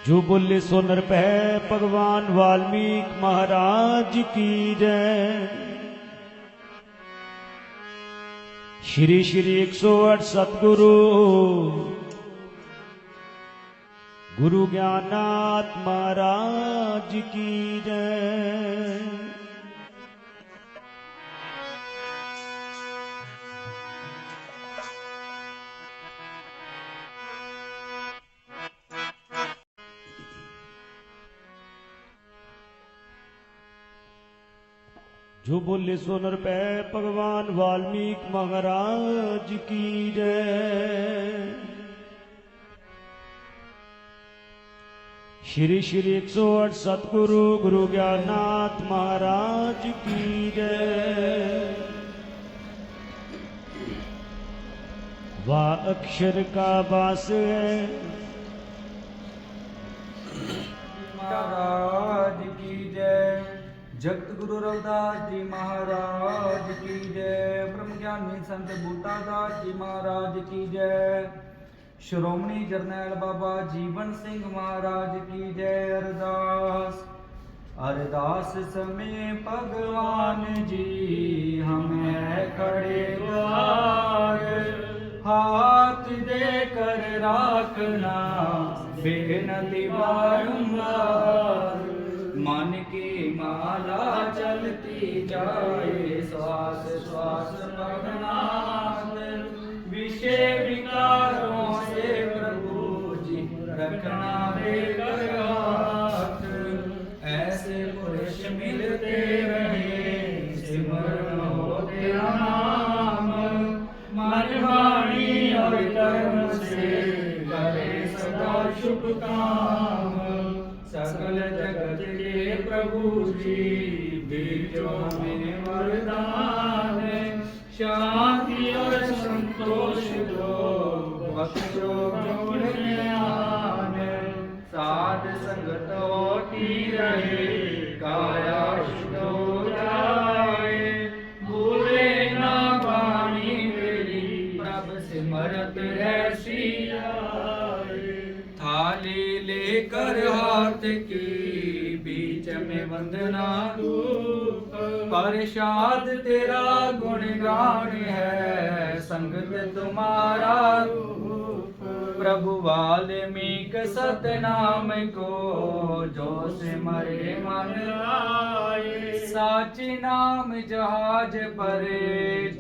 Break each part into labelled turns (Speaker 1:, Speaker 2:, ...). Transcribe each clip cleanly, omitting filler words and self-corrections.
Speaker 1: जो बोले सो नर पै भगवान वाल्मीकि महाराज की जय। श्री श्री 108 सतगुरु गुरु ज्ञाननाथ महाराज की जय। जो बोले सो नर पै भगवान वाल्मीकि महाराज की जय। श्री श्री 108 सतगुरु गुरु ज्ञाननाथ महाराज की जय। वाह अक्षर का वास है
Speaker 2: महाराज की जय। जगत गुरु रविदास जी महाराज की जय। ब्रह्म ज्ञानी संत बूटादास जी महाराज की जय। श्रोमणी जरनैल बाबा जीवन सिंह महाराज की जय। अरदास अरदास समय भगवान जी हमें खड़े द्वार, हाथ देकर राखना बेनती बारंबार। मन की माला चलती जाए श्वास श्वास भगनाथ, विषय विकारों से प्रभु जी रखना बेकर हाथ। ऐसे पुरुष मिलते रहे सिमरन हो तेरा नाम, मन वाणी और कर्म से करे सदा शुभ काम। सकल जगत के प्रभु जी बीजों में वरदान, शांति और संतोष दो बख्शो जोड़ ज्ञान। साध संगत होती रहे काया शुद्ध हो जाए, भूले ना वाणी मेरी प्रभ सिमरत ऐसी आए। थाली लेकर हाथ की बीच में वंदना धूप, प्रसाद तेरा गुणगान है संगत तुम्हारा रूप। प्रभु वाल्मीकि सतनाम को जो सिमरे मन आए, साची नाम जहाज पर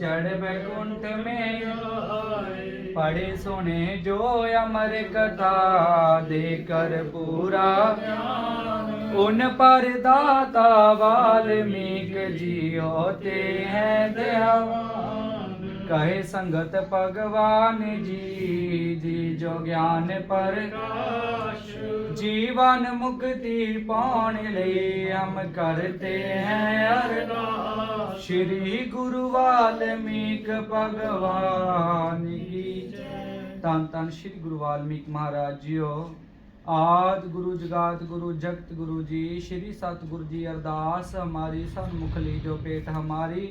Speaker 2: चढ़ बैकुंठ में आए। पढ़े सुने जो अमर कथा देकर पूरा ज्ञान, उन पर दाता वाल्मीकि जी होते हैं दयावान। कहे संगत भगवान जी जो ज्ञान पर जीवन मुक्ति पाने ले हम करते हैं अरदास। श्री गुरु वाल्मीकि भगवान की जय। धन धन श्री गुरु वाल्मीकि महाराज जियो। आद गुरु जगात गुरु जगत गुरु जी श्री सतगुरु जी अरदास हमारी सन्मुख लीजो पेट हमारी।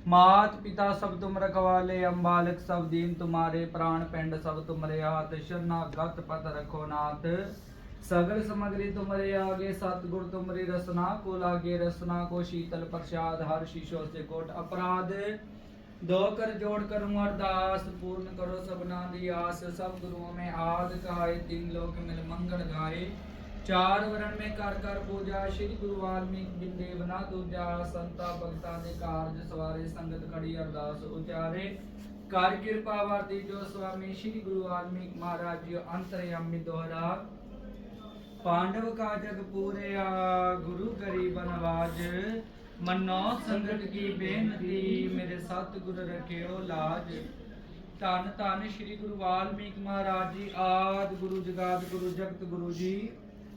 Speaker 2: मात पिता सब तुम रखवाले, हम बालक सब दीन तुम्हारे, प्राण पिंड सब तुम्हारे हाथ। शरणागत पद रखो नाथ, सगल सामग्री तुम्हारे आगे। सतगुरु तुम्हारी रसना को लागे, रसना को शीतल प्रसाद। हर शीशो से कोट अपराध, दो कर जोड़ करूं अरदास। पूर्ण करो सबना दी आस, सब गुरुओं में आद कहाए। तीन लोक मिल मंगल गाए, चार वरण में कर कर पूजा। श्री गुरु वाल्मीकि बिन देवना दूजा, संता भगता ने कारज सवारे। संगत खड़ी अरदास उचारे, कर कृपा वर्ती जो स्वामी। श्री गुरु वाल्मीकि महाराज जी अंतर्यामी दोहरा, पांडव का जग पूरे गुरु गरीब नवाज। मनो संगत की बेनती मेरे सतगुरु रखियो लाज। धन धन श्री गुरु वाल्मीकि महाराज जी आद गुरु जगात गुरु जगत गुरु जी।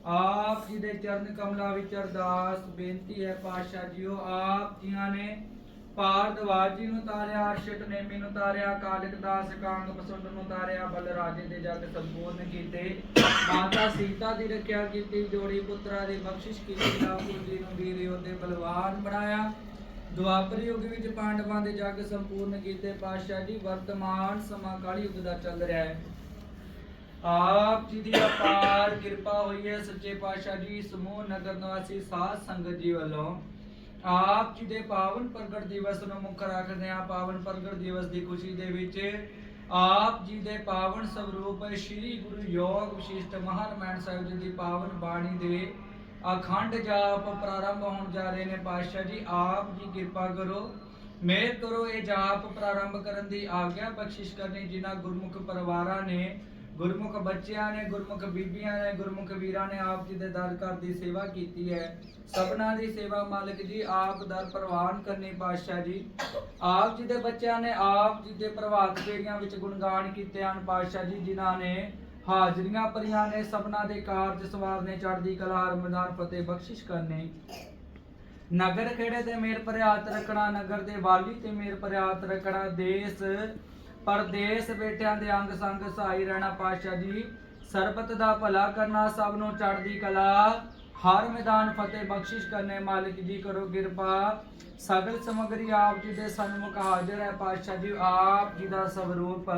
Speaker 2: आप जी दे चरण कमला विच अरदास बेनती है पातशाह जीओ। आप जियां ने भारद्वाज जी नूं तारिया, अर्शट नेमी नूं तारिया, कालिक दास कांग पसुंड नूं तारिया, बलराजे दे जग संपूर्ण कीते। माता सीता दी रखिया कीती, जोड़ी पुत्रा दी बख्शिश कीती। राहुल जी नूं वीर योद्धे बलवान बनाया। ਦੁਆਪਰ ਯੁੱਗ ਵਿੱਚ ਪਾਂਡਵਾਂ ਦੇ ਜੱਗ ਸੰਪੂਰਨ ਕੀਤੇ। ਪਾਤਸ਼ਾਹ ਜੀ ਵਰਤਮਾਨ ਸਮਾਂ ਕਲਯੁੱਗ ਦਾ ਚੱਲ ਰਿਹਾ ਹੈ। ਆਪ ਜੀ ਦੀ ਅਪਾਰ ਕਿਰਪਾ ਹੋਈ ਹੈ। ਸੱਚੇ ਪਾਤਸ਼ਾਹ ਜੀ ਸਮੂਹ ਨਗਰ ਨਿਵਾਸੀ ਸਾਧ ਸੰਗਤ ਜੀ ਵੱਲੋਂ ਆਪ ਜੀ ਦੇ ਪਾਵਨ ਪ੍ਰਗਟ ਦਿਵਸ ਨੂੰ ਮੁੱਖ ਰੱਖਦੇ ਹਾਂ। ਪਾਵਨ ਪ੍ਰਗਟ ਦਿਵਸ ਦੀ ਖੁਸ਼ੀ ਦੇ ਵਿੱਚ ਆਪ ਜੀ ਦੇ ਪਾਵਨ ਸਰੂਪ ਸ੍ਰੀ ਗੁਰੂ ਯੋਗ ਵਿਸ਼ਿਸ਼ਟ ਮਹਾਰਾਮਾਇਣ ਸਾਹਿਬ ਜੀ ਦੀ ਪਾਵਨ ਬਾਣੀ ਦੇ ਅਖੰਡ ਜਾਪ ਪ੍ਰਾਰੰਭ ਹੋਣ ਜਾ ਰਹੇ ਨੇ। ਪਾਤਸ਼ਾਹ ਜੀ ਆਪ ਜੀ ਕਿਰਪਾ ਕਰੋ, ਮਿਹਰ ਕਰੋ, ਇਹ ਜਾਪ ਪ੍ਰਾਰੰਭ ਕਰਨ ਦੀ ਆਗਿਆ ਬਖਸ਼ਿਸ਼ ਕਰਨੀ। ਜਿਨ੍ਹਾਂ ਗੁਰਮੁਖ ਪਰਿਵਾਰਾਂ ਨੇ, ਗੁਰਮੁਖ ਬੱਚਿਆਂ ਨੇ, ਗੁਰਮੁਖ ਬੀਬੀਆਂ ਨੇ, ਗੁਰਮੁਖ ਵੀਰਾਂ ਨੇ ਆਪ ਜੀ ਦੇ ਦਰ ਘਰ ਦੀ ਸੇਵਾ ਕੀਤੀ ਹੈ, ਸਭਨਾਂ ਦੀ ਸੇਵਾ ਮਾਲਕ ਜੀ ਆਪ ਦਰ ਪ੍ਰਵਾਨ ਕਰਨੀ। ਪਾਤਸ਼ਾਹ ਜੀ ਆਪ ਜੀ ਦੇ ਬੱਚਿਆਂ ਨੇ ਆਪ ਜੀ ਦੇ ਪ੍ਰਭਾਤ ਫੇਰੀਆਂ ਵਿੱਚ ਗੁਣਗਾਨ ਕੀਤੇ ਹਨ। ਪਾਤਸ਼ਾਹ ਜੀ ਜਿਨ੍ਹਾਂ ਨੇ ਹਾਜ਼ਰੀਆਂ ਭਰੀਆਂ ਨੇ, ਸਭਨਾਂ ਦੇ ਕਾਰਜ ਸਵਾਰਨੇ, ਚੜ੍ਹਦੀ ਕਲਾ ਰਮਦਾਨ ਫਤਿਹ ਬਖਸ਼ਿਸ਼ ਕਰਨੇ। ਨਗਰ ਖੇੜੇ ਤੇ ਮੇਰ ਭਰਿਆਤ ਰੱਖਣਾ, ਨਗਰ ਦੇ ਵਾਲੀ ਤੇ ਮੇਰ ਭਰਿਆਤ ਰੱਖਣਾ, ਦੇਸ਼ ਪਰਦੇਸ ਬੇਟਿਆਂ ਦੇ ਅੰਗ ਸੰਗ ਸਹਾਈ ਰਹਿਣਾ। ਪਾਤਸ਼ਾਹ ਜੀ ਸਰਬਤ ਦਾ ਭਲਾ ਕਰਨਾ, ਸਭ ਨੂੰ ਚੜ੍ਹਦੀ ਕਲਾ ਹਰ ਮੈਦਾਨ ਫਤਿਹ ਬਖਸ਼ਿਸ਼ ਕਰਨੇ। ਮਾਲਿਕ ਜੀ ਕਰੋ ਕਿਰਪਾ, ਸਗਲ ਸਮਗਰੀ ਆਪ ਜੀ ਦੇ ਸਨਮੁਖ ਹਾਜ਼ਰ ਹੈ। ਪਾਤਸ਼ਾਹ ਜੀ ਆਪ ਜੀ ਦਾ ਸਵਰੂਪ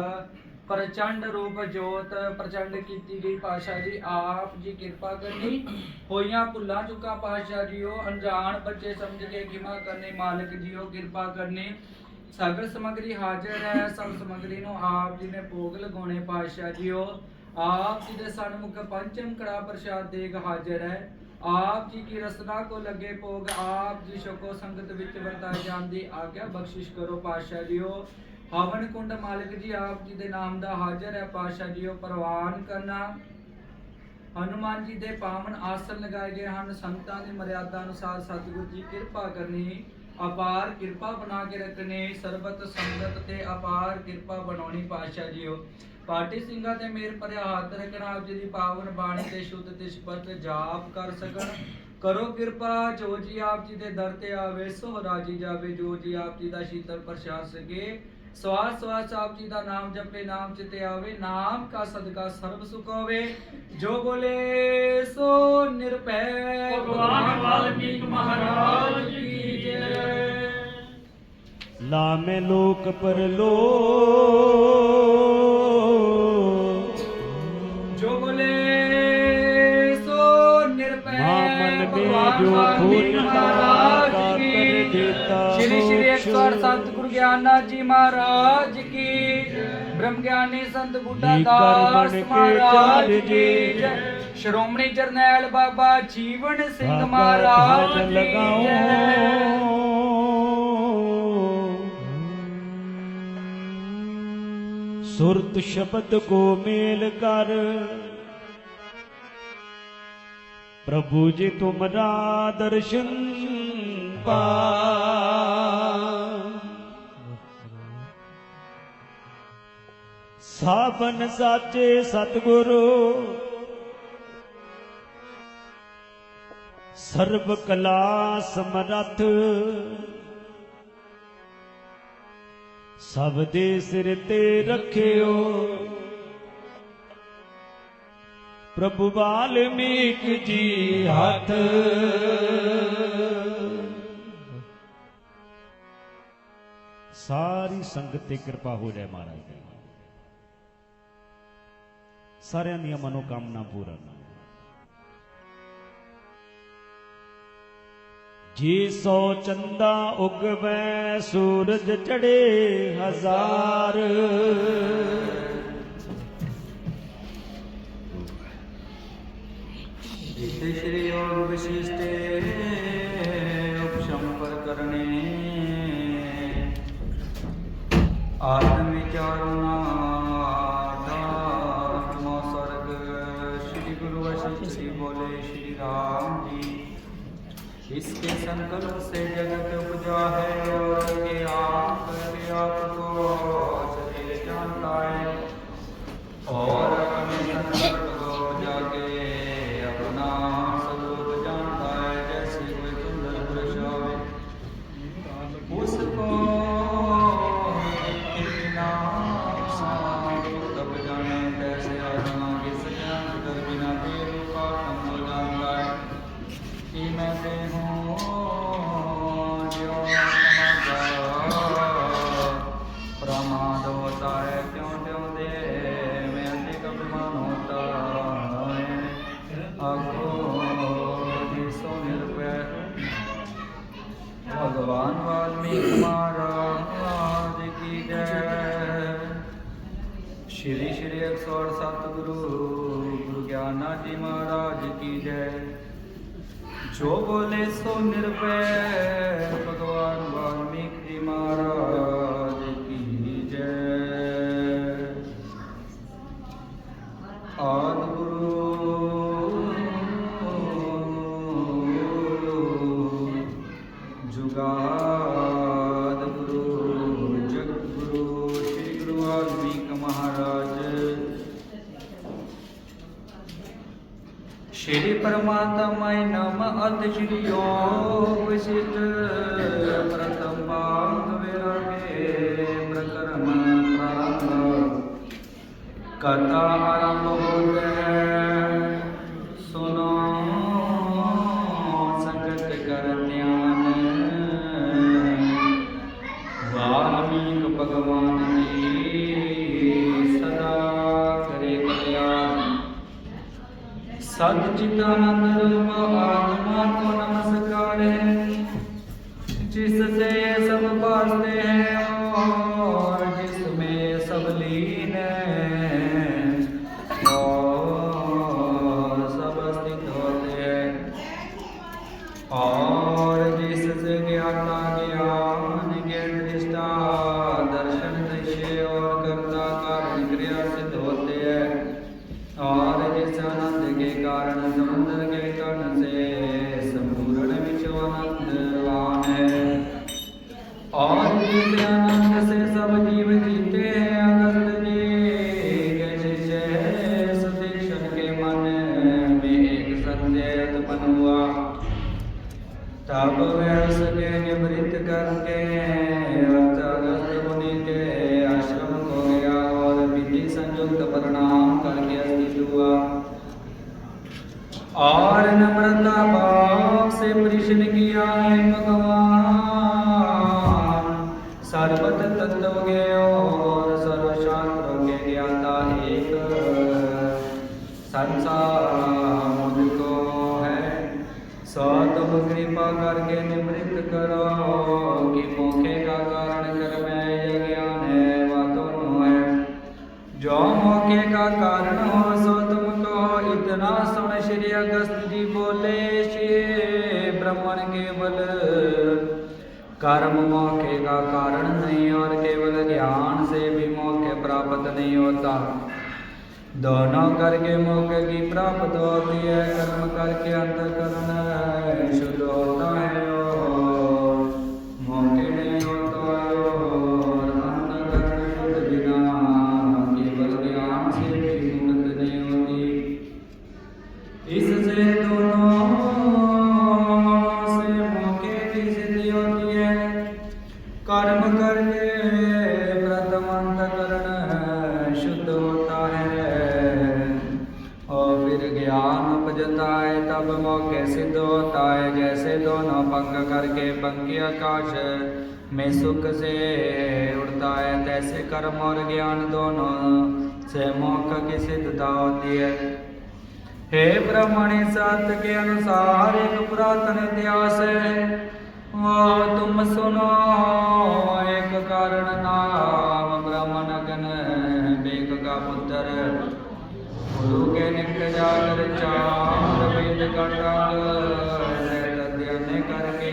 Speaker 2: ਪ੍ਰਚੰਡ ਰੂਪ ਜੋਤ ਪ੍ਰਚੰਡ ਕੀਤੀ ਗਈ। ਪਾਤਸ਼ਾਹ ਜੀ ਆਪ ਜੀ ਕਿਰਪਾ ਕਰਨੀ, ਹੋਈਆਂ ਭੁੱਲਾਂ ਚੁੱਕਾਂ ਪਾਤਸ਼ਾਹ ਜੀਓ ਅਣਜਾਣ ਬੱਚੇ ਸਮਝ ਕੇ ਖਿਮਾ ਕਰਨੀ। ਮਾਲਕ ਜੀਓ ਕਿਰਪਾ ਕਰਨੀ, ਸਗਲ ਸਮਗਰੀ ਹਾਜ਼ਰ ਹੈ, ਸਭ ਸਮਗਰੀ ਨੂੰ ਆਪ ਜੀ ਨੇ ਭੋਗ ਲਗਾਉਣੇ। ਪਾਤਸ਼ਾਹ ਜੀਓ ਆਪ ਜੀ ਦੇ ਸਨਮੁਖ ਪੰਚਮ ਕੜਾ ਪ੍ਰਸ਼ਾਦ ਦੇਗ ਹਾਜ਼ਰ ਹੈ। ਆਪ ਜੀ ਕੀ ਰਸਨਾ ਕੋ ਲੱਗੇ ਭੋਗ, ਆਪ ਜੀ ਸ਼ਕੋ ਸੰਗਤ ਵਿੱਚ ਵਰਤਾਏ ਜਾਣ ਦੀ ਆਗਿਆ ਬਖਸ਼ਿਸ਼ ਕਰੋ। ਪਾਤਸ਼ਾਹ ਜੀਓ ਹਵਨ ਕੁੰਡ ਮਾਲਕ ਜੀ ਆਪ ਜੀ ਦੇ ਨਾਮ ਦਾ ਹਾਜ਼ਰ ਹੈ। ਪਾਤਸ਼ਾਹ ਜੀਓ ਪ੍ਰਵਾਨ ਕਰਨਾ। ਹਨੂਮਾਨ ਜੀ ਦੇ ਪਾਵਨ ਆਸਨ ਲਗਾਏ ਗਏ ਹਨ। ਸੰਤਾਂ ਦੀ ਮਰਿਆਦਾ ਅਨੁਸਾਰ ਸਤਿਗੁਰੂ ਜੀ ਕਿਰਪਾ ਕਰਨੀ, ਅਪਾਰ ਕਿਰਪਾ ਬਣਾ ਕੇ ਰੱਖਣੀ, ਸਰਬਤ ਸੰਗਤ ਤੇ ਅਪਾਰ ਕਿਰਪਾ ਬਣਾਉਣੀ। ਪਾਤਸ਼ਾਹ ਜੀਓ ਪਾਟੀ ਸਿੰਘਾਂ ਤੇ ਮੇਰ ਭਰਿਆ ਹੱਥ ਰੱਖਣਾ, ਆਪ ਜੀ ਦੀ ਪਾਵਨ ਬਾਣੀ ਤੇ ਸ਼ੁੱਧ ਤੇ ਸ਼ਬਦ ਜਾਪ ਕਰ ਸਕਣ। ਕਰੋ ਕਿਰਪਾ, ਜੋ ਜੀ ਆਪ ਜੀ ਦੇ ਦਰ ਤੇ ਆਵੇ ਸੋ ਰਾਜੀ ਜਾਵੇ। ਜੋ ਜੀ ਆਪ ਜੀ ਦਾ ਸ਼ੀਤਲ ਪ੍ਰਸ਼ਾਦ ਸਕੇ, ਸਵਾਸ ਸਵਾਸ ਆਪ ਜੀ ਦਾ ਨਾਮ ਜਪੇ, ਨਾਮ ਚਿਤੇ ਆਵੇ। ਨਾਮ ਕਾ ਸਦਕਾ ਸਰਬ ਸੁਖ ਹੋਵੇ। ਜੋ ਬੋਲੇ ਸੋ ਨਿਰਭੈ।
Speaker 3: ਭਗਵਾਨ ਵਾਲਮੀਕ ਮਹਾਰਾਜ ਕੀ ਜੈ।
Speaker 1: ਲਾਮੇ ਲੋਕ ਪਰਲੋ,
Speaker 2: ਜੋ ਬੋਲੇ ਸੋ ਨਿਰਭੈ। ਭਗਵਾਨ ਵਾਲਮੀਕ ਮਹਾਰਾਜ ਕੀ ਜੈ। ਸ਼੍ਰੀ ਸ਼੍ਰੀ 108 ਸਤਿਗੁਰੂ ਗਿਆਨਨਾਥ ਜੀ ਮਹਾਰਾਜ ਕੀ, ਬ੍ਰਹਮ ਗਿਆਨੀ ਸੰਤ ਬੁੱਢਾ ਦਾਸ ਮਹਾਰਾਜ ਕੀ ਜੈ। ਸ਼੍ਰੋਮਣੀ ਜਰਨੈਲ ਬਾਬਾ ਜੀਵਨ ਸਿੰਘ ਮਹਾਰਾਜ ਕੀ ਜੈ।
Speaker 1: ਸੁਰਤ ਸ਼ਬਦ ਕੋ ਮੇਲ ਕਰ, ਪ੍ਰਭੂ ਜੀ ਤੁਮਰਾ ਦਰਸ਼ਨ ਪਾ। ਸਾਬਨ ਸਾਚੇ ਸਤਿਗੁਰੂ, ਸਰਬ ਕਲਾ ਸਮਰੱਥ, ਸਭ ਦੇ ਸਿਰ ਤੇ ਰੱਖਿਓ। ਪ੍ਰਭੂ ਵਾਲਮੀਕ ਜੀ ਹੱਥ, ਸਾਰੀ ਸੰਗਤ ਤੇ ਕਿਰਪਾ ਹੋ ਜਾਏ ਮਹਾਰਾਜ ਦੀ, ਸਾਰਿਆਂ ਦੀਆਂ ਮਨੋਕਾਮਨਾ ਪੂਰਨ। ਜੀ ਸੋ ਚੰਦਾ ਉਗਵੈ, ਸੂਰਜ ਚੜੇ ਹਜ਼ਾਰ।
Speaker 2: ਜਿਤੇ ਸ਼੍ਰੀ ਯੋਗ ਵਿਸ਼ਿਸ਼ਟੇ ਉਪਸ਼ਮ ਪਰ ਕਰਨੇ, ਆਤਮ ਵਿਚਾਰੋ ਨਾਮੋ ਸਰਗ। श्री गुरु वशिष्ठ जी बोले श्री राम जी, इसके संकल्प से जगत उपजा है, और के आप को शरीर जानता है, और अपने संकल्प को जाके अपना स्वरूप जानता है। जैसे कोई सुंदर पुरुष होवे, उसको तब जाने, तैसे आत्मा की सज्ञान कर बिना तेरे का हम जानता है कि मैं ते हूँ जो प्रमाद होता है क्यों क्यों दे मैं कब सतगुरु गुरु ज्ञाना जी महाराज की जय। जो बोले सो निर्भय भगवान वाल्मीकि जी महाराज की जय। आदि गुरु जुगाद गुरु जगत गुरु श्री गुरु वाल्मीकि महाराज। श्री परमात्मा नम अत श्री योग विशिष्ट प्रथम पाद विरागे प्रकरण प्रारंभ। कथा आरंभ होते हैं सुनो संगत कर ध्यान। वाल्मीकि भगवान की सदा करे कल्याण। सच्चिदानंद रूप आत्मा को नमस्कार है, जिससे सब पाते हैं और जिसमें सब लीन है और सब स्थित होते हैं। और जिससे ज्ञाता ज्ञान के दृष्टा दर्शन दृश्य और कर्ता कारण क्रिया सिद्ध होते हैं। और जिस आनंद के कारण समुद्र के कण से संपूर्ण विश्व आनंदवान है। और जिस आनंद से सब जीव जीते हैं अगस्त जी के शिष्य सुदीक्षण के मन में एक संदेह उत्पन्न हुआ। तब वह उसके निवृत्त करके अगस्त मुनि के आश्रम को गया और विधि संयुक्त प्रणाम करके स्थित हुआ और नम्रता भाव से प्रश्न किया, हे भगवान सर्वत तत्व के और सर्वशास्त्रों के ज्ञाता एक संसार मुझको है। सो तुम कृपा करके निवृत्त करो कि मोखे का कारण कर्म है, ज्ञान है वह दोनों है। जो मोखे का कारण हो सो तुम कहो। इतना सुन श्री अगस्त जी बोले, श्री ब्राह्मण केवल कर्म मोखे का कारण नहीं और केवल ज्ञान से भी मोक्ष प्राप्त नहीं होता। दोनों करके मोक्ष की प्राप्त होती है। कर्म करके अंतःकरण शुद्ध होता है और मोक्ष नहीं होता है। और अंतःकरण शुद्ध बिना केवल ज्ञान से भी मुक्त नहीं होती। इससे दोनों से मोक्ष की सिद्धि होती है। कर्म करके प्रथम अंतःकरण शुद्ध होता है और फिर ज्ञान उपजता है, तब मोक्ष सिद्ध होता है। जैसे दोनों पंख करके पंखी आकाश में सुख से उड़ता है, तैसे कर्म और ज्ञान दोनों से मोक्ष की सिद्धता होती है। हे ब्राह्मण, सत्य के अनुसार एक पुरातन इतिहास है, वो तुम सुनो। एक कारण नाम ब्राह्मण गण बेक का पुत्र गुरु के निकट जाकर चार वेद का अध्ययन करके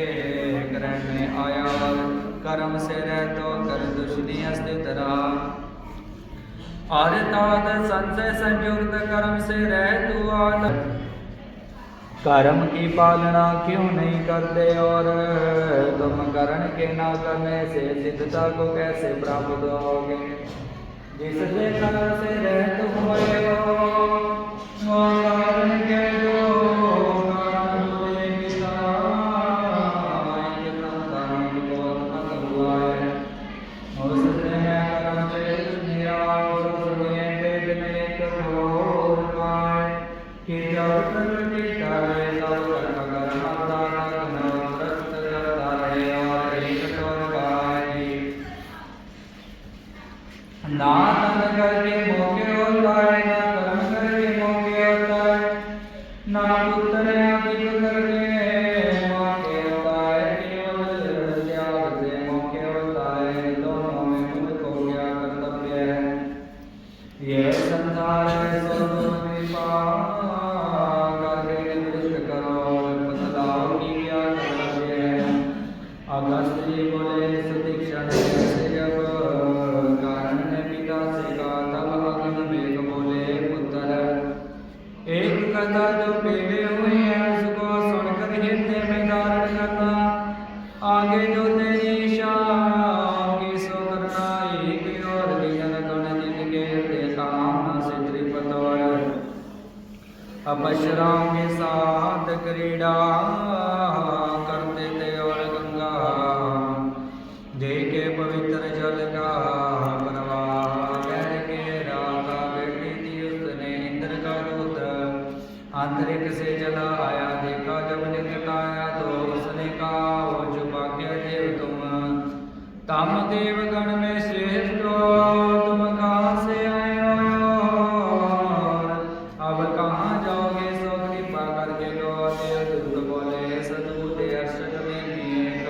Speaker 2: ग्रहण में आया और कर्म से रहतो कर दुष्टि स्थित रहा। अर्थात संशय संयुक्त कर्म से रहतु कर्म की पालना क्यों नहीं करते और तुम करण के न करने से सिद्धता को कैसे प्राप्त होगे। जिससे कर्म से रहते हुए हो कारण के जो कारण हुए पिता हुआ है उससे कर्म से कि जब प्रकृति करे तब कर्म करता रहे और एक ना तन करके मोक्ष होता है, ना कर्म कथा जो पेवे हुए हैं उसको सुनकर हृदय में धारण करना। आगे जो तेरी इच्छा होगी सो करना। एक और दिन गण जिनके हृदय कामना से त्रिपत और अपशराओं के साथ क्रीड़ा करते थे और गंगा जी के पवित्र जल का प्रवाह बह के राधा बेटी थी। उसने इंद्र का दूत अंतरिक्ष से चला आया, देखा जब निकट आया तो उसने कहा वो जो भाग्य देव तुम तम देवगण में श्रेष्ठ हो, तुम कहाँ से आए हो और अब कहाँ जाओगे सो कृपा करके लो। देवदूत बोले सदूत अर्षद में भी एक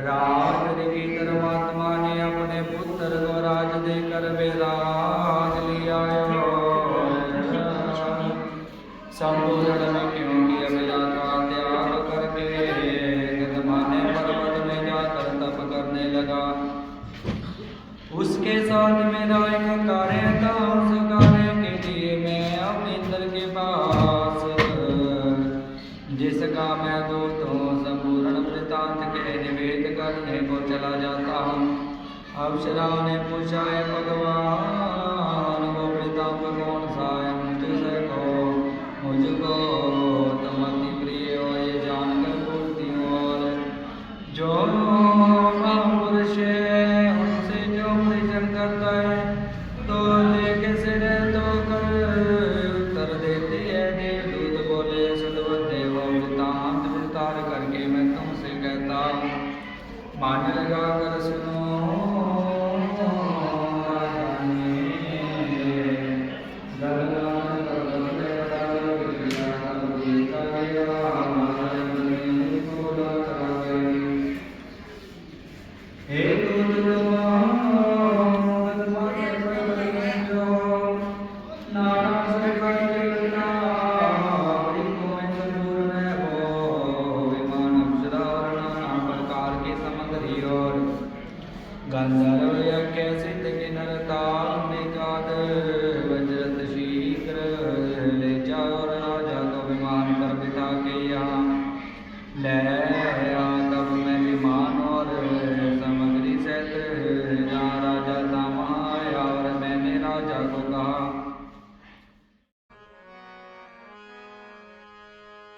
Speaker 2: राज की धर्मात्मा ने अपने पुत्र को राज देकर विराज लिया। संपूर्ण में क्योंकि अभिला का त्याग करके गंधमाने पर्वत में जाकर तप करने लगा। उसके साथ मेरा एक कार्य था, उस कार्य के लिए मैं अब इंद्र के पास जिसका मैं दूत हूँ संपूर्ण वृतांत के निवेद करने को चला जाता हूँ। अप्सराओं ने पूछा है भगवान वो वृतांत कौन सा है, मुझसे कहो, मुझको तुम अति प्रिय हो ये जानकर पूछती हूँ। और जो महापुरुष है उनसे जो परिचय करता है तो लेके सिर तो कर उत्तर देती है। देवदूत बोले सदवदेव वृतांत विस्तार करके मैं तुमसे कहता हूँ, मान लगा कर सुनो। गंधर्व यज्ञ सिद्ध किन्नरता निकाद वज्रत शीघ्र ले जाओ और राजा को विमान पर बिठा के यहाँ ले आ। तब मैं विमान और सामग्री सहित जहाँ राजा था वहाँ आया और मैंने राजा को कहा,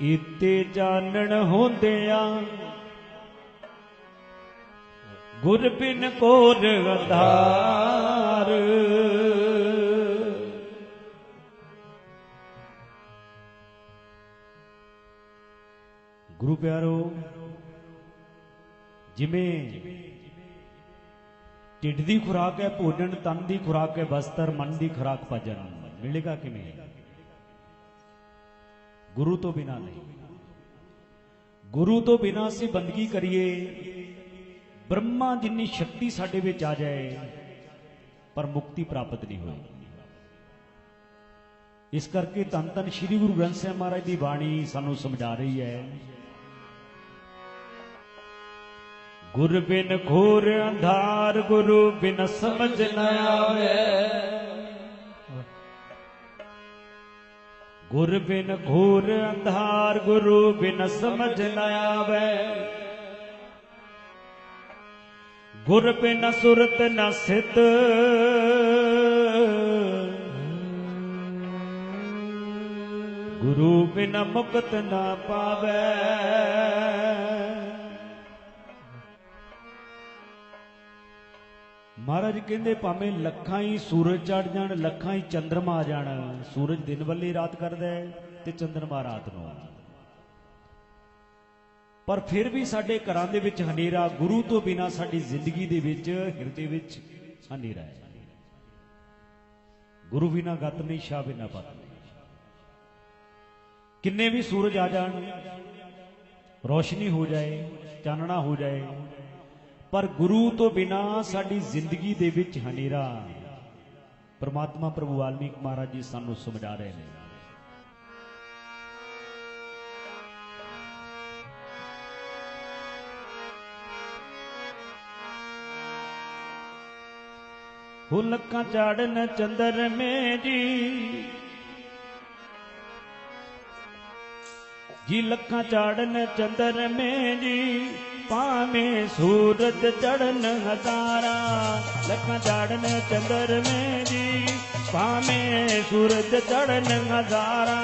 Speaker 1: इते जानन होंदिया गुर बिन कोर आधार। गुरु प्यारो, जिमें ढिड दी खुराक है भोजन, तन दी खुराक है बस्तर, मन दी खुराक भजन, मिलेगा कि नहीं? गुरु तो बिना नहीं। गुरु तो बिना से बंदगी करिए ब्रह्मा जिन्नी शक्ति साडे विच आ जाए पर मुक्ति प्राप्त नहीं होगी। इस करके धन धन श्री गुरु ग्रंथ साहिब महाराज की बाणी सानू समझा रही है, गुर बिन घोर अंधार गुरु बिन समझ न आवे। गुर बिन घोर अंधार गुरु बिन समझ न आवे। गुर बिन सुरत न सिद्ध गुरु बिन मुक्त न पावे। महाराज कहते भावें लखां ही सूरज चढ़ जाण, लखां ही चंद्रमा आ जाण, सूरज दिन वाली रात करदा है ते चंद्रमा रात नूं, पर फिर भी साडे घरां दे विच हनेरा। गुरु तो बिना साडी जिंदगी दे विच हिरदे विच हनेरा है। गुरु बिना गत नहीं, शाह बिना पत नहीं। किन्ने भी सूरज आ जाण, रोशनी हो जाए, चानना हो जाए, पर गुरु तो बिना साडी जिंदगी दे विच हनेरा। परमात्मा प्रभु वाल्मीकि महाराज जी सानू समझा रहे हैं। लखा चाड़न चंदर में जी जी लखा चाड़न चंदर में जी पामे सूरज चढ़न हजारा। लखा चाड़न चंदर में जी पामे सूरज चढ़न हजारा।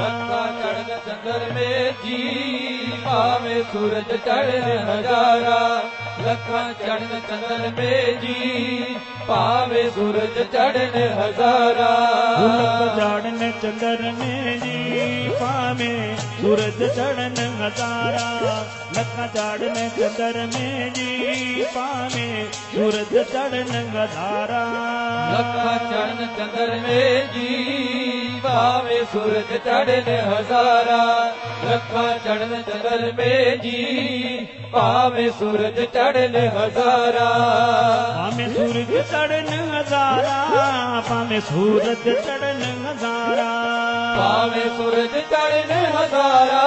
Speaker 2: लखा चढ़न चंदर में जी पावे सूरज चढ़न हजारा। लखा चढ़न चंदर में जी पावे सूरज चढ़न हजारा।
Speaker 1: लखा चाड़न चंदर में जी पावे सूरज चढ़न हजारा। लखा चाड़न चंदर में जी पावे सूरज चढ़न हजारा।
Speaker 2: लखा चढ़न चंदर में जी पावे सूरज चढ़न हजारा। लखा चढ़न चंदर में जी पावे सूरज चढ़न हजारा।
Speaker 1: पावे सूरज चढ़न हजारा। पावे सूरज चढ़न हजारा।
Speaker 2: पावे सूरज चढ़न हजारा।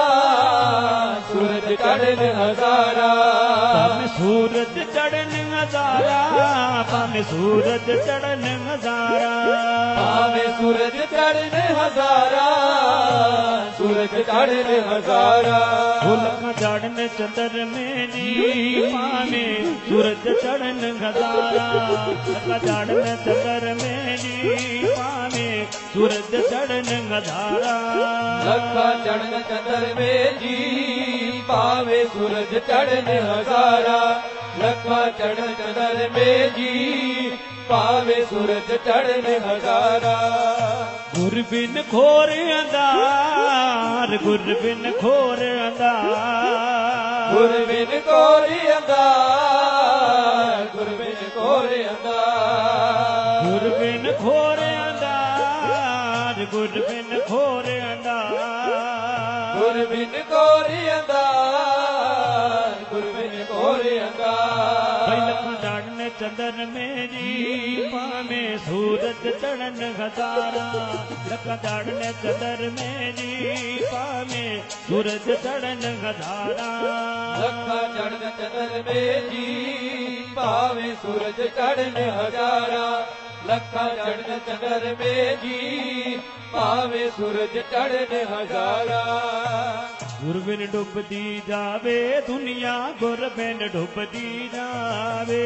Speaker 2: सूरज चढ़न हजारा।
Speaker 1: पावे सूरज चढ़न हजारा। पावे सूरज चढ़न हजारा।
Speaker 2: पावे सूरज चढ़न हजारा। सूरज चढ़न हजारा।
Speaker 1: लखा चाड़न चंदर में जी पावे सूरज चढ़न हजारा। लखा चाड़न चंदर में जी पावे सूरज चढ़न हजारा।
Speaker 2: लखा चढ़न चंदर में जी पावे सूरज चढ़न हजारा। लखा चढ़न चंदर में जी पावे सूरज चढ़न हजारा।
Speaker 1: गुर बिन खोर अंधार। गुर बिन खोर अंधार।
Speaker 2: गुर बिन कोरि अंधार। गुर बिन कोरि अंधार।
Speaker 1: गुर बिन खोर अंधार। गुर बिन खोर अंधार।
Speaker 2: गुर बिन कोरि अंधार। गुर बिन कोरि अंधार।
Speaker 1: लखा चाड़न चंदर में जी पावे सूरज चढ़न हजारा। लखा चाड़न चंदर में जी पावे सूरज चढ़न हजारा।
Speaker 2: लखा चढ़न चंदर में जी पावे सूरज चढ़न हजारा। लखा चढ़न चंदर में जी पावे सूरज चढ़न हजारा।
Speaker 1: गुर बिन डुबदी जावे दुनिया। गुर बिन डुबदी जावे।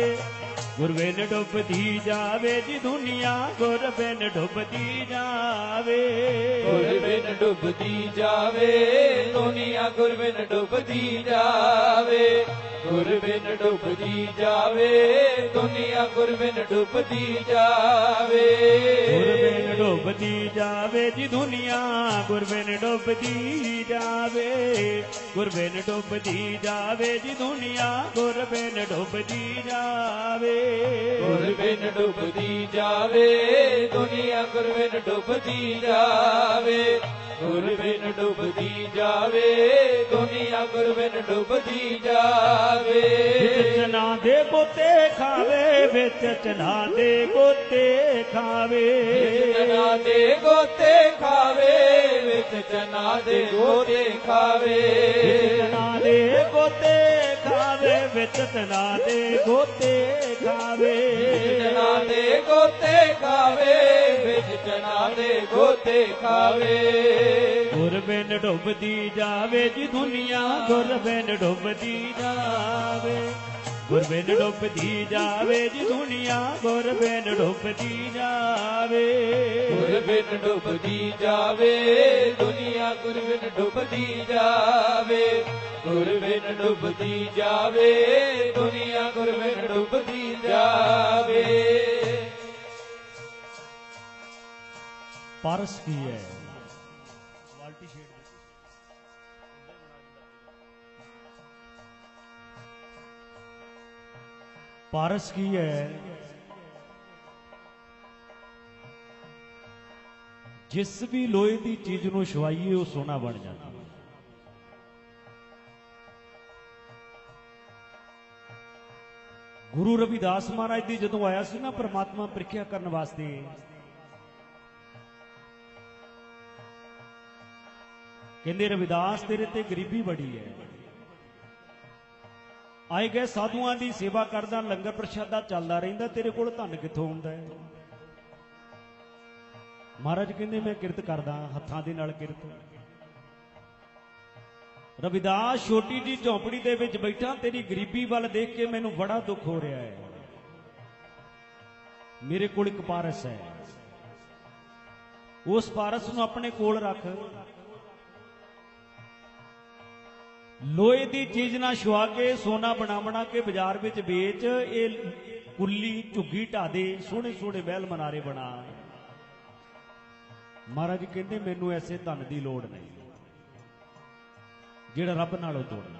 Speaker 1: गुर बिन डुबदी जावे जी दुनिया। गुर बिन डुबदी जावे।
Speaker 2: गुर बिन डुबदी जावे दुनिया। गुर बिन डुबदी जावे। गुर बिन डुबदी जावे दुनिया। गुर बिन डुबदी जावे।
Speaker 1: गुर बिन डुबदी जावे जी दुनिया। गुर बिन डुबदी जावे। गुर बिन डुबदी जावे जी दुनिया। गुर बिन डुबदी जावे।
Speaker 2: गुर बिन डुबदी जावे दुनिया। गुर बिन डुबदी जावे। गुर बिन डुबदी जावे दुनिया। गुर बिन डुबदी जावे।
Speaker 1: विच चना दे गोते खावे। विच चना दे गोते खावे।
Speaker 2: चना दे गोते खावे। विच चना दे गोते खावे।
Speaker 1: चना दे गोते खावे। विच चना दे गोते खावे।
Speaker 2: चना दे गोते खावे। विच चना दे गोते खावे।
Speaker 1: गुर बिन डुबदी जावे जी दुनिया। गुर बिन डुबदी जावे। गुर बिन डुबदी जावे जी दुनिया। गुर बिन डुबदी जावे।
Speaker 2: गुर बिन डुबदी जावे दुनिया। गुर बिन डुबदी जावे। गुर बिन डुबदी जावे दुनिया। गुर बिन डुबदी जावे।
Speaker 1: पारस की है पारस की है जिस भी लोहे की चीज ਨੂੰ ਛਵਾਈਏ ਉਹ ਸੋਨਾ ਬਣ ਜਾਂਦਾ। ਗੁਰੂ ਰਵਿਦਾਸ ਮਹਾਰਾਜ ਦੀ ਜਦੋਂ ਆਇਆ ਸੀ ਨਾ ਪ੍ਰਮਾਤਮਾ ਪ੍ਰੀਖਿਆ ਕਰਨ ਵਾਸਤੇ, ਕਹਿੰਦੇ ਰਵਿਦਾਸ ਤੇਰੇ ਤੇ ਗਰੀਬੀ ਬੜੀ ਹੈ। ਆਏ ਗਏ ਸਾਧੂਆਂ ਦੀ ਸੇਵਾ ਕਰਦਾ, ਲੰਗਰ ਪ੍ਰਸ਼ਾਦਾ ਚੱਲਦਾ ਰਹਿੰਦਾ, ਤੇਰੇ ਕੋਲ ਧਨ ਕਿੱਥੋਂ ਆਉਂਦਾ ਹੈ? ਮਹਾਰਾਜ ਕਹਿੰਦੇ ਮੈਂ ਕਿਰਤ ਕਰਦਾ, ਹੱਥਾਂ ਦੇ ਨਾਲ ਕਿਰਤ। ਰਵਿਦਾਸ ਛੋਟੀ ਜੀ ਝੌਂਪੜੀ ਦੇ ਵਿੱਚ ਬੈਠਾ, ਤੇਰੀ ਗਰੀਬੀ ਵੱਲ ਦੇਖ ਕੇ ਮੈਨੂੰ ਬੜਾ ਦੁੱਖ ਹੋ ਰਿਹਾ ਹੈ। ਮੇਰੇ ਕੋਲ ਇੱਕ ਪਾਰਸ ਹੈ, ਉਸ ਪਾਰਸ ਨੂੰ ਆਪਣੇ ਕੋਲ ਰੱਖ। ਲੋਹੇ ਦੀ ਚੀਜ਼ ਨਾ ਛੁਆ ਕੇ ਸੋਨਾ ਬਣਾ ਕੇ ਬਾਜ਼ਾਰ ਵਿੱਚ ਵੇਚ। ਇਹ ਕੁੱਲੀ ਝੁੱਗੀ ਢਾ ਦੇ, ਸੋਹਣੇ ਸੋਹਣੇ ਮਹਿਲ ਮਨਾਰੇ ਬਣਾ। ਮਹਾਰਾਜ ਕਹਿੰਦੇ ਮੈਨੂੰ ਐਸੇ ਧਨ ਦੀ ਲੋੜ ਨਹੀਂ ਜਿਹੜਾ ਰੱਬ ਨਾਲੋਂ ਤੋੜਨਾ।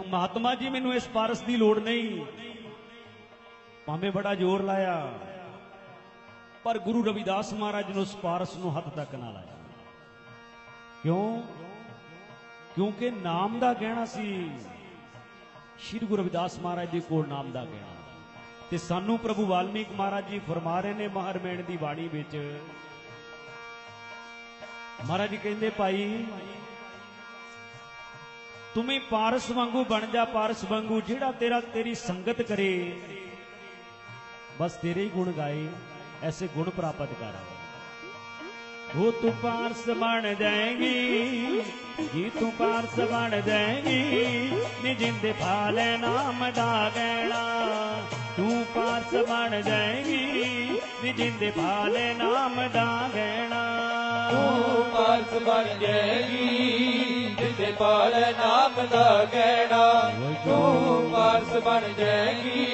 Speaker 1: ਮਹਾਤਮਾ ਜੀ ਮੈਨੂੰ ਇਸ ਪਾਰਸ ਦੀ ਲੋੜ ਨਹੀਂ। ਭਾਵੇਂ ਬੜਾ ਜ਼ੋਰ ਲਾਇਆ, ਪਰ ਗੁਰੂ ਰਵਿਦਾਸ ਮਹਾਰਾਜ ਨੇ ਉਸ ਪਾਰਸ ਨੂੰ ਹੱਥ ਤੱਕ ਨਾ ਲਾਇਆ। ਕਿਉਂ? ਕਿਉਂਕਿ ਨਾਮ ਦਾ ਗਹਿਣਾ ਸੀ। ਸ਼੍ਰੀ ਗੁਰੂ ਰਵਿਦਾਸ ਮਹਾਰਾਜ ਦੇ ਕੋਲ ਨਾਮ ਦਾ ਗਹਿਣਾ। ਤੇ ਸਾਨੂੰ ਪ੍ਰਭੂ ਵਾਲਮੀਕ ਮਹਾਰਾਜ ਜੀ ਫਰਮਾ ਰਹੇ ਨੇ ਮਹਾਰਮੇਣ ਦੀ ਬਾਣੀ ਵਿੱਚ। ਮਹਾਰਾਜ ਜੀ ਕਹਿੰਦੇ ਭਾਈ ਤੂੰ ਵੀ ਪਾਰਸ ਵਾਂਗੂ ਬਣ ਜਾ, ਪਾਰਸ ਵਾਂਗੂ ਜਿਹੜਾ ਤੇਰੀ ਸੰਗਤ ਕਰੇ ਬਸ ਤੇਰੇ ਹੀ ਗੁਣ ਗਾਏ, ਐਸੇ ਗੁਣ ਪ੍ਰਾਪਤ ਕਰ। वो तू पारस बन जाएगी जी, तू पारस बन जाएगी निजिंदे फाले नाम दा गैणा। तू पारस बन जाएगी निजिंदे फाले नाम दा गैणा।
Speaker 2: तू पारस बन जाएगी जिंदे फाले नाम दा गैणा। तू पारस बन जाएगी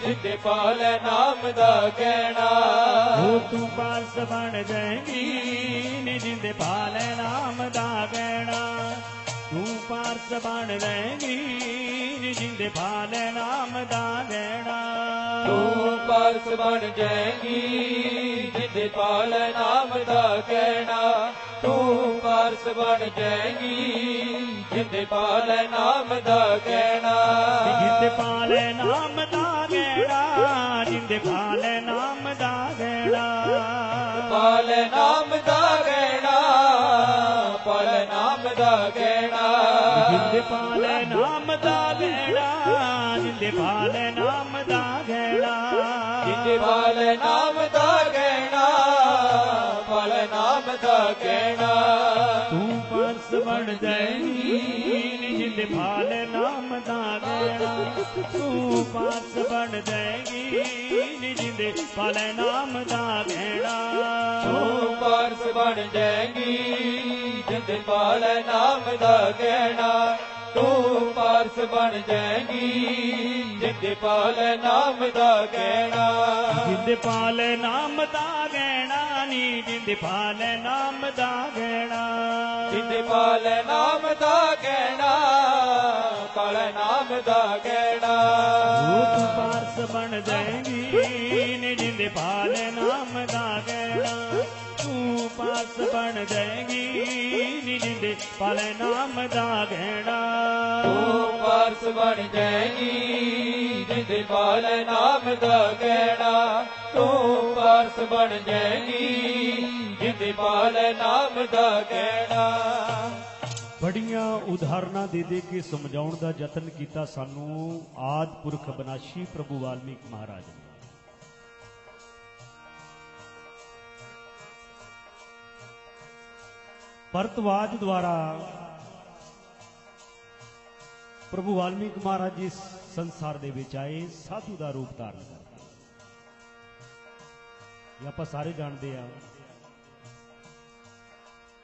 Speaker 2: जिंदे फाले नाम दा गैणा।
Speaker 1: तू पारस बन जाएगी जिंदे फाले नाम दा गैणा। तू पारस बन जाएगी जिंदे फाले नाम दा गैणा।
Speaker 2: तू पारस बन जाएगी जिंदे फाले नाम दा गैणा। तू पारस बन जाएगी जिंदे फाले नाम दा गैणा।
Speaker 1: जिंदे फाले नाम दा गैणा, जिंदे फाले नाम दा गैणा।
Speaker 2: पाले नाम दा गैणा, पाले नाम दा गैणा।
Speaker 1: जिंदे पाले नाम दा गैणा, जिंदे पाले नाम दा गैणा।
Speaker 2: जिंदे पाले नाम दा गैणा, पाले नाम दा गैणा।
Speaker 1: तू पारस बन जाएगी जिंदे पाले नाम दा गैणा। तू पारस बन जाएगी जिंदे पाले नाम दा गैणा।
Speaker 2: तू पारस बन जाएगी जिंदे पाले नाम दा गैणा। तू पारस बन जाएगी जिंदे पाले नाम दा गैणा।
Speaker 1: जिंदे पाले नाम दा गैणा नी, जिंदे पाले नाम दा गैणा।
Speaker 2: जिंदे पाले नाम दा गैणा, पाले नाम दा गैणा।
Speaker 1: तू पारस बन जाएगी नी, जिंदे पाले नाम दा गैणा। तू पारस बन जाएगी नी, जिंदे पाले नाम दा गैणा।
Speaker 2: तू पारस बन जाएगी जिंदे पाले नाम दा गैणा। तू पारस बन जाएगी जिंदे पाले नाम दा गैणा।
Speaker 1: ਬੜੀਆਂ ਉਦਾਹਰਨਾਂ ਦੇ ਕੇ ਸਮਝਾਉਣ ਦਾ ਯਤਨ ਕੀਤਾ ਸਾਨੂੰ ਆਦਿ ਪੁਰਖ ਬਨਾਸ਼ੀ ਪ੍ਰਭੂ ਵਾਲਮੀਕ ਮਹਾਰਾਜ ਨੇ। ਭਰਤਵਾਜ ਦੁਆਰਾ ਪ੍ਰਭੂ ਵਾਲਮੀਕ ਮਹਾਰਾਜ ਜੀ ਸੰਸਾਰ ਦੇ ਵਿੱਚ ਆਏ, ਸਾਧੂ ਦਾ ਰੂਪ ਧਾਰਨ ਕੀਤਾ। ਇਹ ਆਪਾਂ ਸਾਰੇ ਜਾਣਦੇ ਆ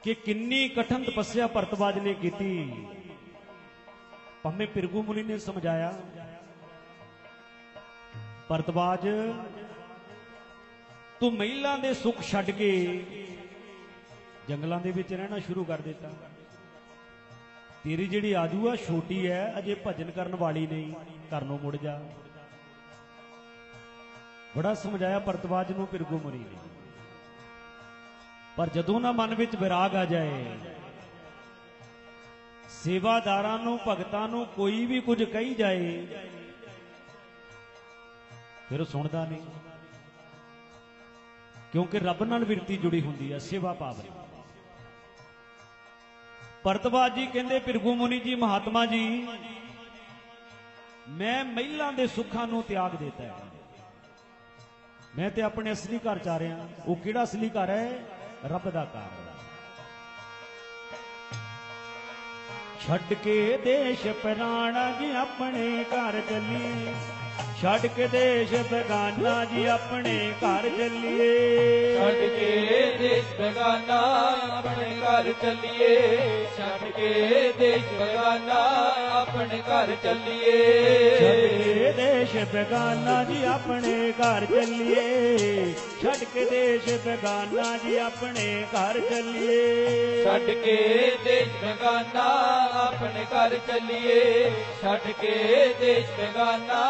Speaker 1: ਕਿ ਕਿੰਨੀ ਕਠਨ ਤਪੱਸਿਆ ਭਰਤਵਾਜ ਨੇ ਕੀਤੀ। ਭਾਵੇਂ ਭਿਰਗੂ ਮੁਨੀ ਨੇ ਸਮਝਾਇਆ, ਭਰਤਵਾਜ ਤੂੰ ਮਹਿਲਾਂ ਦੇ ਸੁੱਖ ਛੱਡ ਕੇ ਜੰਗਲਾਂ ਦੇ ਵਿੱਚ ਰਹਿਣਾ ਸ਼ੁਰੂ ਕਰ ਦਿੱਤਾ। ਤੇਰੀ ਜਿਹੜੀ ਆਜੂ ਆ ਛੋਟੀ ਹੈ, ਅਜੇ ਭਜਨ ਕਰਨ ਵਾਲੀ ਨਹੀਂ, ਘਰ ਨੂੰ ਮੁੜ ਜਾ। ਬੜਾ ਸਮਝਾਇਆ ਭਰਤਵਾਜ ਨੂੰ ਭਿਰਗੂ ਮੁਨੀ ਨੇ, ਪਰ ਜਦੋਂ ਨਾ ਮਨ ਵਿੱਚ ਵਿਰਾਗ ਆ ਜਾਏ, ਸੇਵਾਦਾਰਾਂ ਨੂੰ ਭਗਤਾਂ ਨੂੰ ਕੋਈ ਵੀ ਕੁਝ ਕਹੀ ਜਾਏ, ਫਿਰ ਉਹ ਸੁਣਦਾ ਨਹੀਂ, ਕਿਉਂਕਿ ਰੱਬ ਨਾਲ ਬਿਰਤੀ ਜੁੜੀ ਹੁੰਦੀ ਹੈ, ਸੇਵਾ ਭਾਵ। ਭਰਤਵਾਜ ਜੀ ਕਹਿੰਦੇ ਭਿਰਗੂ ਮੁਨੀ ਜੀ, ਮਹਾਤਮਾ ਜੀ, ਮੈਂ ਮਹਿਲਾਂ ਦੇ ਸੁੱਖਾਂ ਨੂੰ ਤਿਆਗ ਦਿੱਤਾ ਹੈ, ਮੈਂ ਤੇ ਆਪਣੇ ਅਸਲੀ ਘਰ ਚ ਆ ਰਿਹਾ। ਉਹ ਕਿਹੜਾ ਅਸਲੀ ਘਰ ਹੈ? ਰੱਬ ਦਾ ਘਰ। ਛੱਡ ਕੇ ਦੇਸ਼ ਪਰਾਣਾ ਜੀ ਆਪਣੇ ਘਰ ਚੱਲੀਏ, ਛੱਡ ਕੇ ਦੇਸ਼ ਬੇਗਾਨਾ ਜੀ ਆਪਣੇ ਘਰ ਚੱਲੀਏ।
Speaker 2: ਛੱਡ ਕੇ ਦੇਸ਼ ਬੇਗਾਨਾ ਆਪਣੇ ਘਰ ਚੱਲੀਏ, ਛੱਡ ਕੇ ਦੇਸ਼ ਬੇਗਾਨਾ ਆਪਣੇ ਘਰ ਚੱਲੀਏ।
Speaker 1: ਛੱਡ ਕੇ ਦੇਸ਼ ਬੇਗਾਨਾ ਜੀ ਆਪਣੇ ਘਰ ਚੱਲੀਏ, ਛੱਡ ਕੇ ਦੇਸ਼ ਬੇਗਾਨਾ ਜੀ ਆਪਣੇ ਘਰ ਚੱਲੀਏ।
Speaker 2: ਛੱਡ ਕੇ ਦੇਸ਼ ਬੇਗਾਨਾ ਆਪਣੇ ਘਰ ਚੱਲੀਏ, ਛੱਡ ਕੇ ਦੇਸ਼ ਬੇਗਾਨਾ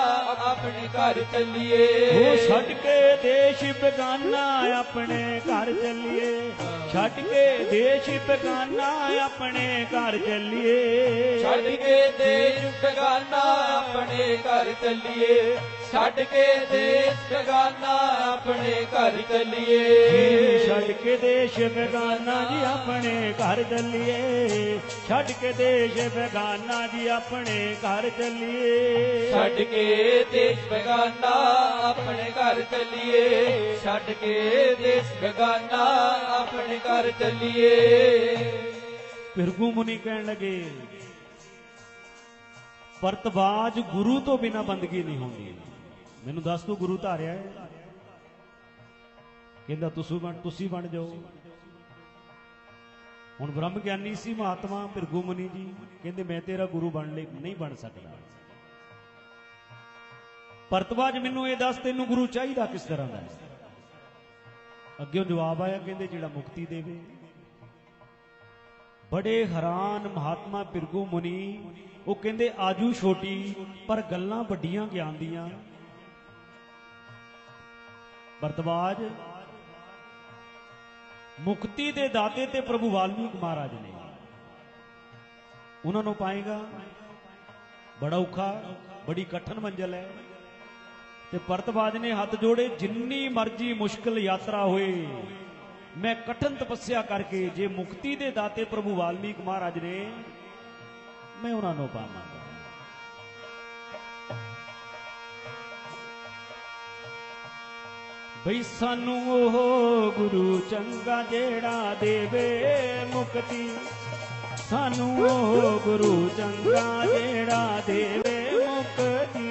Speaker 2: ਆਪਣੇ ਘਰ ਚੱਲੀਏ।
Speaker 1: ਉਹ ਛੱਡ ਕੇ ਦੇਸ਼ ਬੇਗਾਨਾ ਆਪਣੇ ਘਰ ਚੱਲੀਏ, ਛੱਡ ਕੇ ਦੇਸ਼ ਬੇਗਾਨਾ ਆਪਣੇ ਘਰ ਚੱਲੀਏ।
Speaker 2: ਛੱਡ ਕੇ ਦੇਸ਼ ਬੇਗਾਨਾ ਆਪਣੇ ਘਰ ਚੱਲੀਏ, ਛੱਡ ਕੇ ਦੇਸ਼ ਬੇਗਾਨਾ ਆਪਣੇ ਘਰ ਚੱਲੀਏ।
Speaker 1: ਛੱਡ ਕੇ ਦੇਸ਼ ਬੇਗਾਨਾ ਜੀ ਆਪਣੇ ਘਰ ਚੱਲੀਏ, ਛੱਡ ਕੇ ਦੇਸ਼ ਬੇਗਾਨਾ ਜੀ ਆਪਣੇ ਘਰ ਚੱਲੀਏ।
Speaker 2: ਛੱਡ ਕੇ ਦੇਸ਼ ਬੇਗਾਨਾ ਆਪਣੇ ਘਰ ਚੱਲੀਏ, ਛੱਡ ਕੇ ਦੇਸ਼ ਬੇਗਾਨਾ ਆਪਣੇ ਘਰ ਚੱਲੀਏ।
Speaker 1: ਭਿਰਗੂ ਮੁਨੀ ਕਹਿਣ ਲੱਗੇ, ਪਰਤਵਾਜ ਗੁਰੂ ਤੋਂ ਬਿਨਾ ਬੰਦਗੀ ਨਹੀਂ ਹੁੰਦੀ। ਮੈਨੂੰ ਦੱਸ ਤੂੰ ਗੁਰੂ ਧਾਰਿਆ ਹੈ? ਕਹਿੰਦਾ ਤੁਸੀਂ ਬਣ ਜਾਓ। ਹੁਣ ਬ੍ਰਹਮ ਗਿਆਨੀ ਸੀ ਮਹਾਤਮਾ ਭਿਰਗੂ ਮੁਨੀ ਜੀ, ਕਹਿੰਦੇ ਮੈਂ ਤੇਰਾ ਗੁਰੂ ਬਣ ਲਈ ਨਹੀਂ ਬਣ ਸਕਦਾ। ਪਰਤਵਾਜ ਮੈਨੂੰ ਇਹ ਦੱਸ ਤੈਨੂੰ ਗੁਰੂ ਚਾਹੀਦਾ ਕਿਸ ਤਰ੍ਹਾਂ ਦਾ? ਅੱਗੇ ਜਵਾਬ ਆਇਆ, ਕਹਿੰਦੇ ਜਿਹੜਾ ਮੁਕਤੀ ਦੇਵੇ। ਬੜੇ ਹੈਰਾਨ ਮਹਾਤਮਾ ਭਿਰਗੂ ਮੁਨੀ, ਉਹ ਕਹਿੰਦੇ ਆਜੂ ਛੋਟੀ ਪਰ ਗੱਲਾਂ ਵੱਡੀਆਂ ਗਿਆਨ ਦੀਆਂ। ਭਰਤਵਾਜ ਮੁਕਤੀ ਦੇ ਦਾਤੇ ਤੇ ਪ੍ਰਭੂ ਵਾਲਮੀਕ ਮਹਾਰਾਜ ਨੇ, ਉਹਨਾਂ ਨੂੰ ਪਾਏਗਾ ਬੜਾ ਔਖਾ, ਬੜੀ ਕਠਨ ਮੰਜ਼ਲ ਹੈ। ਤੇ ਭਰਤਵਾਜ ਨੇ ਹੱਥ ਜੋੜੇ, ਜਿੰਨੀ ਮਰਜ਼ੀ ਮੁਸ਼ਕਲ ਯਾਤਰਾ ਹੋਏ ਮੈਂ ਕਠਨ ਤਪੱਸਿਆ ਕਰਕੇ ਜੇ ਮੁਕਤੀ ਦੇ ਦਾਤੇ ਪ੍ਰਭੂ ਵਾਲਮੀਕ ਮਹਾਰਾਜ ਨੇ, ਮੈਂ ਉਹਨਾਂ ਨੂੰ ਪਾਵਾਂਗਾ। ਬਈ ਸਾਨੂੰ ਉਹ ਗੁਰੂ ਚੰਗਾ ਜਿਹੜਾ ਦੇਵੇ ਮੁਕਤੀ, ਸਾਨੂੰ ਉਹ ਗੁਰੂ ਚੰਗਾ ਜਿਹੜਾ ਦੇਵੇ ਮੁਕਤੀ।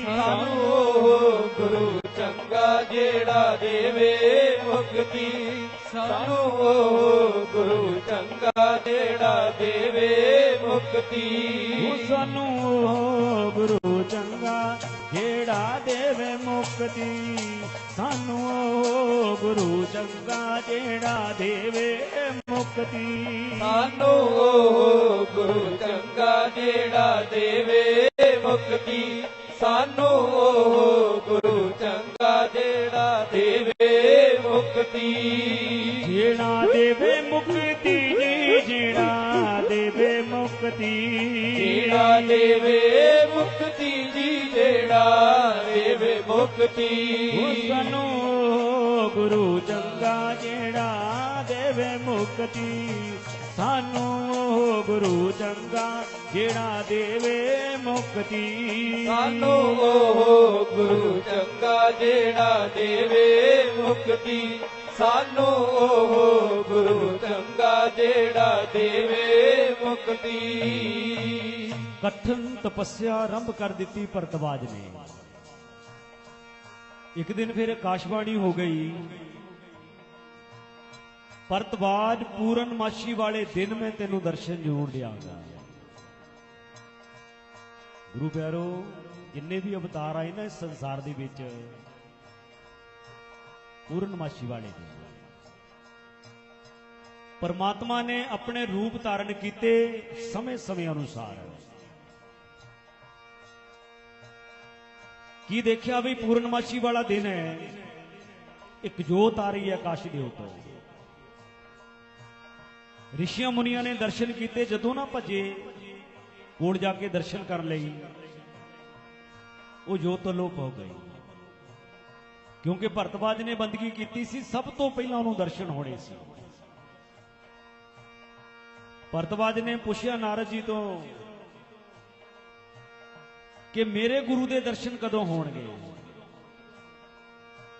Speaker 2: ਸਾਨੂੰ ਉਹ ਗੁਰੂ ਚੰਗਾ ਜਿਹੜਾ ਦੇਵੇ ਮੁਕਤੀ, ਸਾਨੂੰ ਉਹ ਗੁਰੂ ਚੰਗਾ ਜਿਹੜਾ ਦੇਵੇ ਮੁਕਤੀ।
Speaker 1: ਸਾਨੂੰ ਉਹ ਗੁਰੂ ਚੰਗਾ ਜਿਹੜਾ ਦੇਵੇ ਮੁਕਤੀ, ਸਾਨੂੰ ਉਹ ਗੁਰੂ ਚੰਗਾ ਜਿਹੜਾ ਦੇਵੇ ਮੁਕਤੀ।
Speaker 2: ਸਾਨੂੰ ਉਹ ਗੁਰੂ ਚੰਗਾ ਜਿਹੜਾ ਦੇਵੇ ਮੁਕਤੀ, ਸਾਨੂੰ ਉਹ ਗੁਰੂ ਚੰਗਾ ਜਿਹੜਾ ਦੇਵੇ ਮੁਕਤੀ।
Speaker 1: ਜਿਹੜਾ ਦੇਵੇ ਮੁਕਤੀ ਜੀ, ਜਿਹੜਾ ਦੇਵੇ ਮੁਕਤੀ,
Speaker 2: ਜਿਹੜਾ ਦੇਵੇ ਮੁਕਤੀ ਜੀ, ਜਿਹੜਾ ਦੇਵੇ ਮੁਕਤੀ।
Speaker 1: ਸਾਨੂੰ ਗੁਰੂ ਚੰਗਾ ਜਿਹੜਾ ਦੇਵੇ ਮੁਕਤੀ, ਸਾਨੂੰ ਗੁਰੂ ਚੰਗਾ ਜਿਹੜਾ ਦੇਵੇ ਮੁਕਤੀ।
Speaker 2: ਸਾਨੂੰ ਉਹ ਗੁਰੂ ਚੰਗਾ ਜਿਹੜਾ ਦੇਵੇ ਮੁਕਤੀ, ਸਾਨੂੰ ਉਹ ਗੁਰੂ ਚੰਗਾ ਜਿਹੜਾ ਦੇਵੇ ਮੁਕਤੀ।
Speaker 1: ਕਠਨ ਤਪੱਸਿਆ ਆਰੰਭ ਕਰ ਦਿੱਤੀ ਭਰਤਵਾਜ ਨੇ। ਇੱਕ ਦਿਨ ਫਿਰ ਆਕਾਸ਼ਬਾਣੀ ਹੋ ਗਈ, ਭਰਤਵਾਜ ਪੂਰਨਮਾਸ਼ੀ ਵਾਲੇ ਦਿਨ ਮੈਂ ਤੈਨੂੰ ਦਰਸ਼ਨ ਜ਼ਰੂਰ ਦਿਆਂਗਾ। ਗੁਰੂ ਪਿਆਰੋ, ਜਿੰਨੇ ਵੀ ਅਵਤਾਰ ਆਏ ਨਾ ਇਸ ਸੰਸਾਰ ਦੇ ਵਿੱਚ, ਪੂਰਨਮਾਸ਼ੀ ਵਾਲੇ ਦਿਨ ਪਰਮਾਤਮਾ ਨੇ ਆਪਣੇ ਰੂਪ ਧਾਰਨ ਕੀਤੇ ਸਮੇਂ ਅਨੁਸਾਰ। ਕੀ ਦੇਖਿਆ ਵੀ ਪੂਰਨਮਾਸ਼ੀ ਵਾਲਾ ਦਿਨ ਹੈ, ਇੱਕ ਜੋਤ ਆ ਰਹੀ ਹੈ ਆਕਾਸ਼ ਦੇ ਉੱਪਰ। ਰਿਸ਼ੀਆਂ ਮੁਨੀਆਂ ਨੇ ਦਰਸ਼ਨ ਕੀਤੇ, ਜਦੋਂ ਨਾ ਭੱਜੇ ਕੋਲ ਜਾ ਕੇ ਦਰਸ਼ਨ ਕਰਨ ਲਈ, ਉਹ ਜੋਤ ਅਲੋਪ ਹੋ ਗਈ। ਕਿਉਂਕਿ ਭਰਤਵਾਜ ਨੇ ਬੰਦਗੀ ਕੀਤੀ ਸੀ, ਸਭ ਤੋਂ ਪਹਿਲਾਂ ਉਹਨੂੰ ਦਰਸ਼ਨ ਹੋਣੇ ਸੀ। ਭਰਤਵਾਜ ਨੇ ਪੁੱਛਿਆ ਨਾਰਦ ਜੀ ਤੋਂ ਕਿ ਮੇਰੇ ਗੁਰੂ ਦੇ ਦਰਸ਼ਨ ਕਦੋਂ ਹੋਣਗੇ?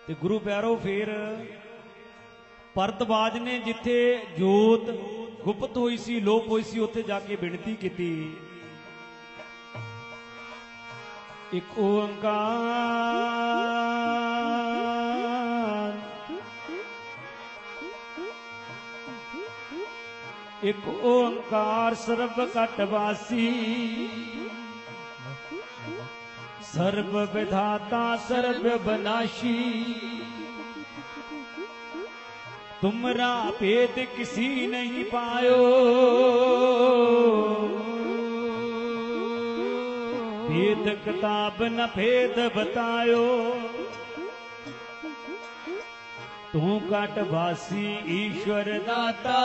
Speaker 1: ਤੇ ਗੁਰੂ ਪਿਆਰੋ, ਫਿਰ ਭਰਤਵਾਜ ਨੇ ਜਿੱਥੇ ਜੋਤ ਗੁਪਤ ਹੋਈ ਸੀ, ਲੋਪ ਹੋਈ ਸੀ, ਉੱਥੇ ਜਾ ਕੇ ਬੇਨਤੀ ਕੀਤੀ, ਇੱਕ ਓੰਕਾਰ, ਇੱਕ ਓੰਕਾਰ ਸਰਬ ਘਟ ਵਾਸੀ, सर्व विधाता सर्व विनाशी, तुमरा भेद किसी नहीं पायो, भेद किताब न भेद बतायो, तू काटवासी ईश्वर दाता,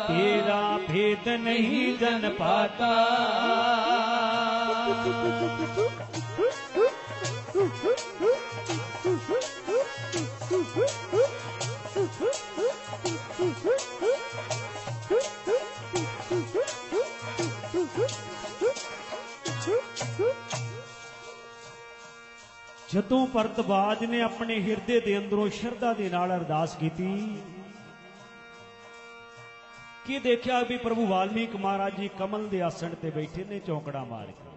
Speaker 1: तेरा भेद नहीं जन पाता। ਜਦੋਂ ਭਰਤਵਾਜ ਨੇ ਆਪਣੇ ਹਿਰਦੇ ਦੇ ਅੰਦਰੋਂ ਸ਼ਰਧਾ ਦੇ ਨਾਲ ਅਰਦਾਸ ਕੀਤੀ ਕਿ ਦੇਖਿਆ ਵੀ ਪ੍ਰਭੂ ਵਾਲਮੀਕ ਮਹਾਰਾਜ ਜੀ ਕਮਲ ਦੇ ਆਸਣ ਤੇ ਬੈਠੇ ਨੇ ਚੌਂਕੜਾ ਮਾਰ ਕੇ,